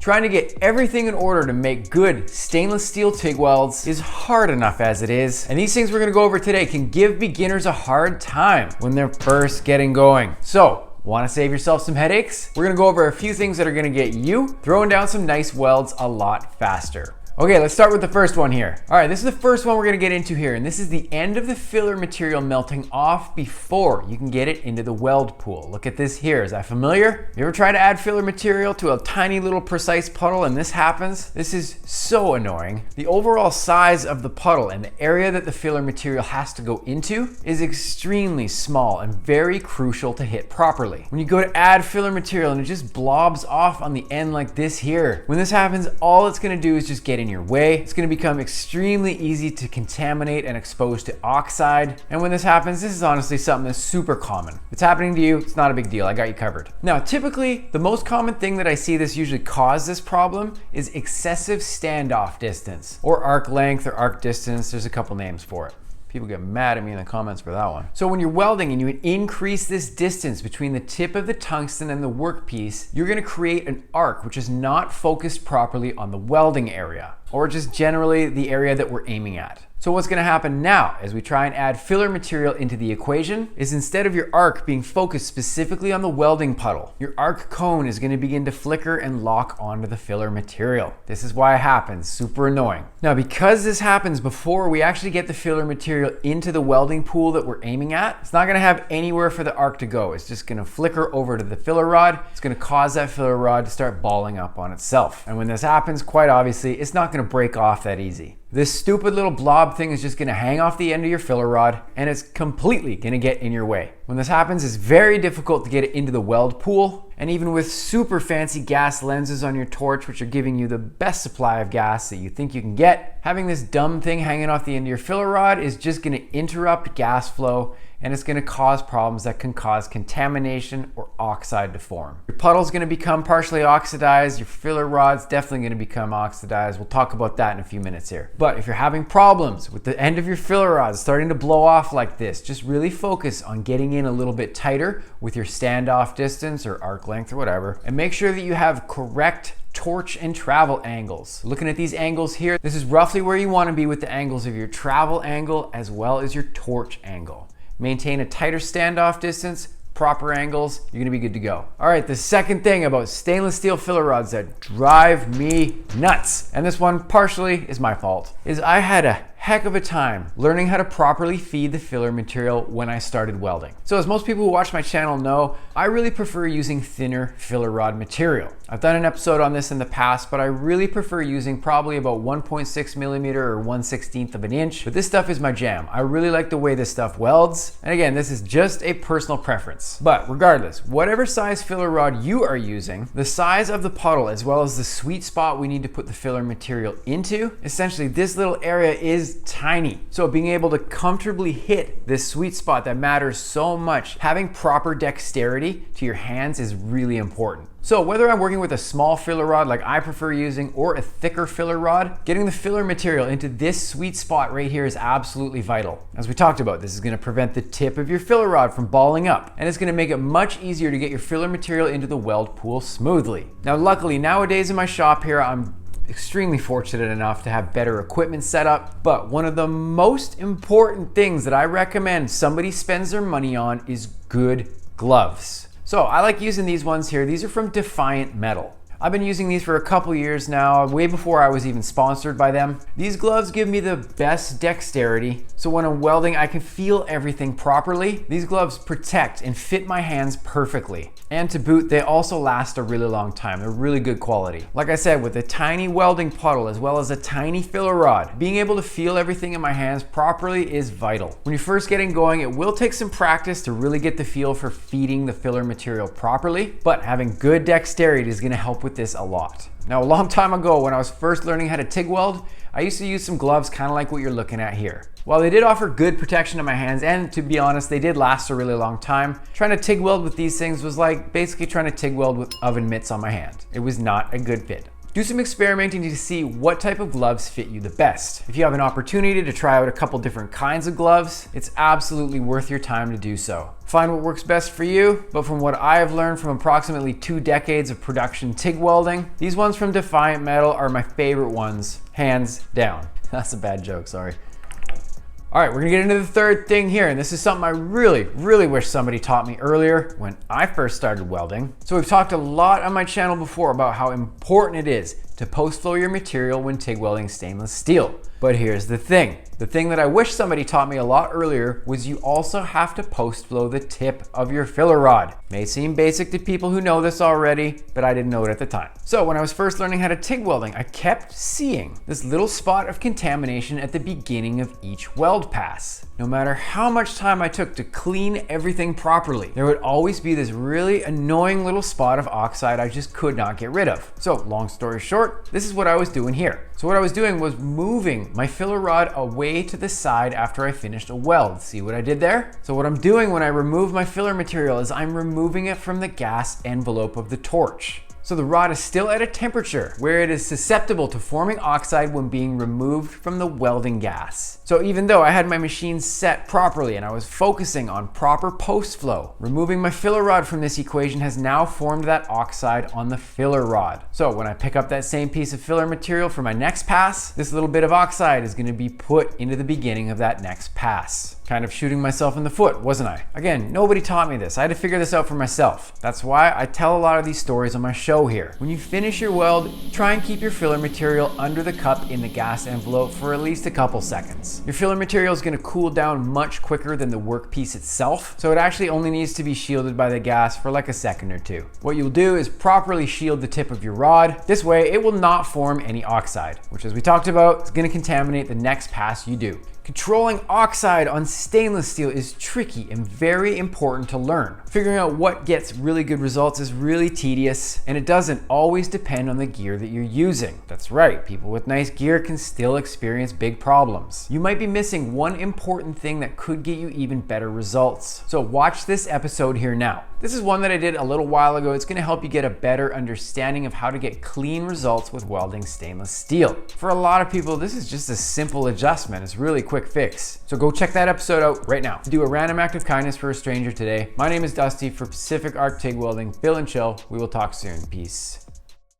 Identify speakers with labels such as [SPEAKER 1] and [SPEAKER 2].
[SPEAKER 1] Trying to get everything in order to make good stainless steel TIG welds is hard enough as it is, and these things we're gonna go over today can give beginners a hard time when they're first getting going. So, want to save yourself some headaches? We're gonna go over a few things that are gonna get you throwing down some nice welds a lot faster. Okay, let's start with the first one here. All right, this is the first one we're gonna get into here, and this is the end of the filler material melting off before you can get it into the weld pool. Look at this here, is that familiar? You ever try to add filler material to a tiny little precise puddle and this happens? This is so annoying. The overall size of the puddle and the area that the filler material has to go into is extremely small and very crucial to hit properly. When you go to add filler material and it just blobs off on the end like this here, when this happens, all it's gonna do is just get in your way. It's going to become extremely easy to contaminate and expose to oxide. And when this happens, this is honestly something that's super common. If it's happening to you, it's not a big deal. I got you covered. Now, typically, the most common thing that I see this usually cause this problem is excessive standoff distance, or arc length or arc distance. There's a couple names for it. People get mad at me in the comments for that one. So when you're welding and you increase this distance between the tip of the tungsten and the workpiece, you're gonna create an arc which is not focused properly on the welding area, or just generally the area that we're aiming at. So what's gonna happen now as we try and add filler material into the equation is instead of your arc being focused specifically on the welding puddle, your arc cone is gonna begin to flicker and lock onto the filler material. This is why it happens, super annoying. Now, because this happens before we actually get the filler material into the welding pool that we're aiming at, it's not gonna have anywhere for the arc to go. It's just gonna flicker over to the filler rod. It's gonna cause that filler rod to start balling up on itself. And when this happens, quite obviously, it's not gonna break off that easy. This stupid little blob thing is just gonna hang off the end of your filler rod and it's completely gonna get in your way. When this happens, it's very difficult to get it into the weld pool. And even with super fancy gas lenses on your torch, which are giving you the best supply of gas that you think you can get, having this dumb thing hanging off the end of your filler rod is just gonna interrupt gas flow, and it's gonna cause problems that can cause contamination or oxide to form. Your puddle's gonna become partially oxidized, your filler rod's definitely gonna become oxidized. We'll talk about that in a few minutes here. But if you're having problems with the end of your filler rod starting to blow off like this, just really focus on getting in a little bit tighter with your standoff distance or arc length or whatever, and make sure that you have correct torch and travel angles. Looking at these angles here, this is roughly where you want to be with the angles of your travel angle as well as your torch angle. Maintain a tighter standoff distance, proper angles, you're gonna be good to go. All right, the second thing about stainless steel filler rods that drive me nuts, and this one partially is my fault, is I had a heck of a time learning how to properly feed the filler material when I started welding. So as most people who watch my channel know, I really prefer using thinner filler rod material. I've done an episode on this in the past, but I really prefer using probably about 1.6 millimeter or 1/16 of an inch. But this stuff is my jam. I really like the way this stuff welds. And again, this is just a personal preference. But regardless, whatever size filler rod you are using, the size of the puddle as well as the sweet spot we need to put the filler material into, essentially this little area is tiny. So being able to comfortably hit this sweet spot that matters so much, having proper dexterity to your hands is really important. So whether I'm working with a small filler rod like I prefer using or a thicker filler rod, getting the filler material into this sweet spot right here is absolutely vital. As we talked about, this is gonna prevent the tip of your filler rod from balling up, and it's gonna make it much easier to get your filler material into the weld pool smoothly. Now luckily nowadays in my shop here, I'm extremely fortunate enough to have better equipment set up, but one of the most important things that I recommend somebody spends their money on is good gloves. So I like using these ones here. These are from Defiant metal. I've been using these for a couple years now, way before I was even sponsored by them. These gloves give me the best dexterity, so when I'm welding, I can feel everything properly. These gloves protect and fit my hands perfectly. And to boot, they also last a really long time. They're really good quality. Like I said, with a tiny welding puddle as well as a tiny filler rod, being able to feel everything in my hands properly is vital. When you're first getting going, it will take some practice to really get the feel for feeding the filler material properly, but having good dexterity is gonna help with this a lot. Now, a long time ago when I was first learning how to TIG weld, I used to use some gloves kind of like what you're looking at here. While they did offer good protection to my hands, and to be honest, they did last a really long time, trying to TIG weld with these things was like basically trying to TIG weld with oven mitts on my hand. It was not a good fit. Do some experimenting to see what type of gloves fit you the best. If you have an opportunity to try out a couple different kinds of gloves, it's absolutely worth your time to do so. Find what works best for you, but from what I have learned from approximately 2 decades of production TIG welding, these ones from Defiant Metal are my favorite ones, hands down. That's a bad joke, sorry. All right, we're gonna get into the third thing here, and this is something I really wish somebody taught me earlier when I first started welding. So we've talked a lot on my channel before about how important it is to post-flow your material when TIG welding stainless steel. But here's the thing. The thing that I wish somebody taught me a lot earlier was you also have to post-flow the tip of your filler rod. May seem basic to people who know this already, but I didn't know it at the time. So when I was first learning how to TIG welding, I kept seeing this little spot of contamination at the beginning of each weld pass. No matter how much time I took to clean everything properly, there would always be this really annoying little spot of oxide I just could not get rid of. So long story short, this is what I was doing here. So what I was doing was moving my filler rod away to the side after I finished a weld. See what I did there? So what I'm doing when I remove my filler material is I'm removing it from the gas envelope of the torch. So the rod is still at a temperature where it is susceptible to forming oxide when being removed from the welding gas. So even though I had my machine set properly and I was focusing on proper post flow, removing my filler rod from this equation has now formed that oxide on the filler rod. So when I pick up that same piece of filler material for my next pass, this little bit of oxide is going to be put into the beginning of that next pass. Kind of shooting myself in the foot, wasn't I? Again, nobody taught me this. I had to figure this out for myself. That's why I tell a lot of these stories on my show here. When you finish your weld, try and keep your filler material under the cup in the gas envelope for at least a couple seconds. Your filler material is going to cool down much quicker than the workpiece itself, so it actually only needs to be shielded by the gas for like a second or two. What you'll do is properly shield the tip of your rod. This way it will not form any oxide, which as we talked about, is going to contaminate the next pass you do. Controlling oxide on stainless steel is tricky and very important to learn. Figuring out what gets really good results is really tedious, and it doesn't always depend on the gear that you're using. That's right, people with nice gear can still experience big problems. You might be missing one important thing that could get you even better results. So watch this episode here now. This is one that I did a little while ago. It's going to help you get a better understanding of how to get clean results with welding stainless steel. For a lot of people, this is just a simple adjustment. It's really quick fix. So go check that episode out right now. Do a random act of kindness for a stranger today. My name is Dusty for Pacific Arc TIG Welding. Bill and chill. We will talk soon. Peace.